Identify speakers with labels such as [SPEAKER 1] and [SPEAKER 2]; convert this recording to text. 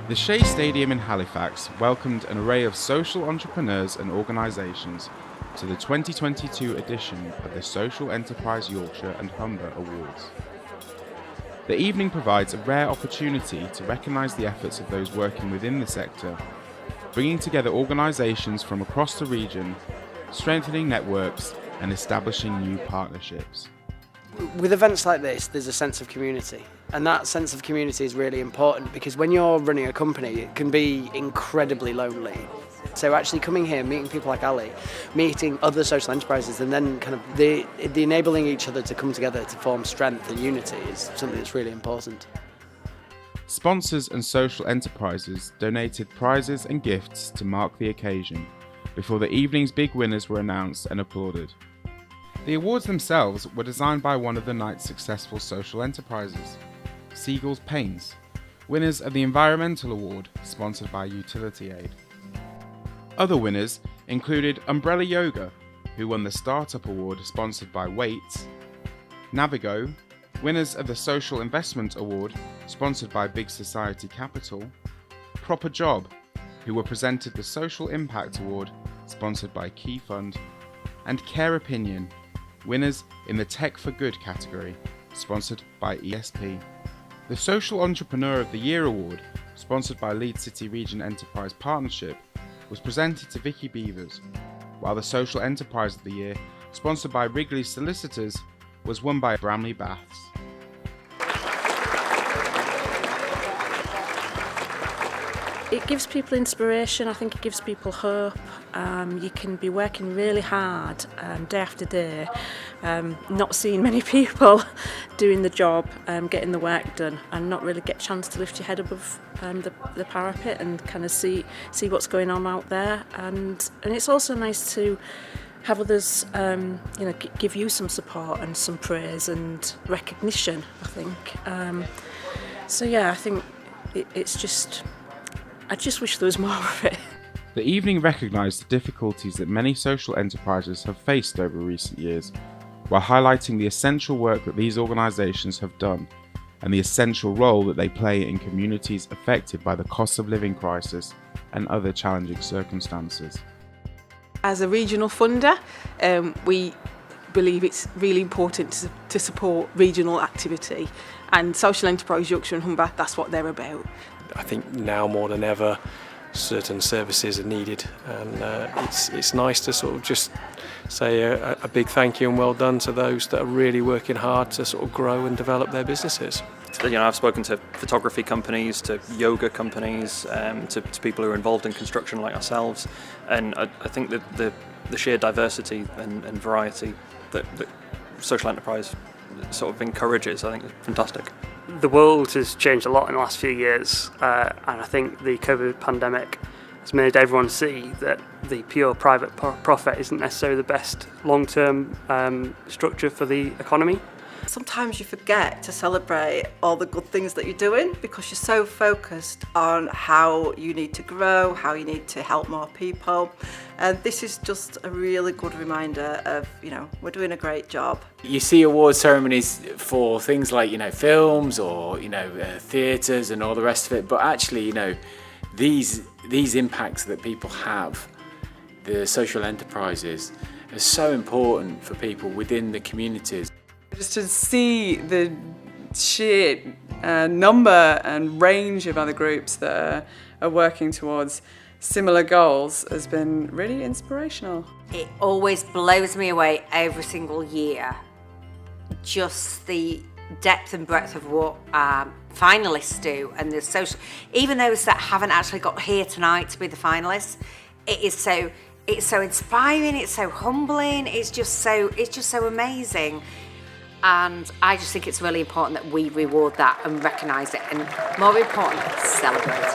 [SPEAKER 1] The Shay Stadium in Halifax welcomed an array of social entrepreneurs and organisations to the 2022 edition of the Social Enterprise Yorkshire and Humber Awards. The evening provides a rare opportunity to recognise the efforts of those working within the sector, bringing together organisations from across the region, strengthening networks and establishing new partnerships.
[SPEAKER 2] With events like this, there's a sense of community, and that sense of community is really important because when you're running a company, it can be incredibly lonely. So actually coming here, meeting people like Ali, meeting other social enterprises, and then kind of the enabling each other to come together to form strength and unity is something that's really important.
[SPEAKER 1] Sponsors and social enterprises donated prizes and gifts to mark the occasion before the evening's big winners were announced and applauded. The awards themselves were designed by one of the night's successful social enterprises, Seagulls Paints, winners of the Environmental Award, sponsored by Utility Aid. Other winners included Umbrella Yoga, who won the Startup Award sponsored by Weights, Navigo, winners of the Social Investment Award sponsored by Big Society Capital, Proper Job, who were presented the Social Impact Award sponsored by Key Fund, and Care Opinion, winners in the Tech for Good category, sponsored by ESP. The Social Entrepreneur of the Year Award, sponsored by Leeds City Region Enterprise Partnership, was presented to Vicky Beavers, while the Social Enterprise of the Year, sponsored by Wrigley Solicitors, was won by Bramley Baths.
[SPEAKER 3] It gives people inspiration. I think it gives people hope. You can be working really hard day after day, not seeing many people doing the job, getting the work done, and not really get a chance to lift your head above the parapet and kind of see what's going on out there. And it's also nice to have others, give you some support and some praise and recognition, I think. I think it's just. I just wish there was more of it.
[SPEAKER 1] The evening recognised the difficulties that many social enterprises have faced over recent years, while highlighting the essential work that these organisations have done and the essential role that they play in communities affected by the cost of living crisis and other challenging circumstances.
[SPEAKER 4] As a regional funder, we believe it's really important to support regional activity, and Social Enterprise Yorkshire and Humber, that's what they're about.
[SPEAKER 5] I think now more than ever certain services are needed, and it's nice to sort of just say a big thank you and well done to those that are really working hard to sort of grow and develop their businesses.
[SPEAKER 6] I've spoken to photography companies, to yoga companies, to people who are involved in construction like ourselves, and I think that the sheer diversity and variety that social enterprise sort of encourages, I think is fantastic.
[SPEAKER 7] The world has changed a lot in the last few years, and I think the COVID pandemic has made everyone see that the pure private profit isn't necessarily the best long-term structure for the economy.
[SPEAKER 8] Sometimes you forget to celebrate all the good things that you're doing because you're so focused on how you need to grow, how you need to help more people. And this is just a really good reminder of, we're doing a great job.
[SPEAKER 9] You see award ceremonies for things like, films or, theatres and all the rest of it. But actually, these impacts that people have, the social enterprises, are so important for people within the communities.
[SPEAKER 10] Just to see the sheer number and range of other groups that are working towards similar goals has been really inspirational.
[SPEAKER 11] It always blows me away every single year, just the depth and breadth of what finalists do, and the social, even those that haven't actually got here tonight to be the finalists. It's so inspiring, it's so humbling, it's just so amazing. And I just think it's really important that we reward that and recognise it, and more importantly, celebrate it.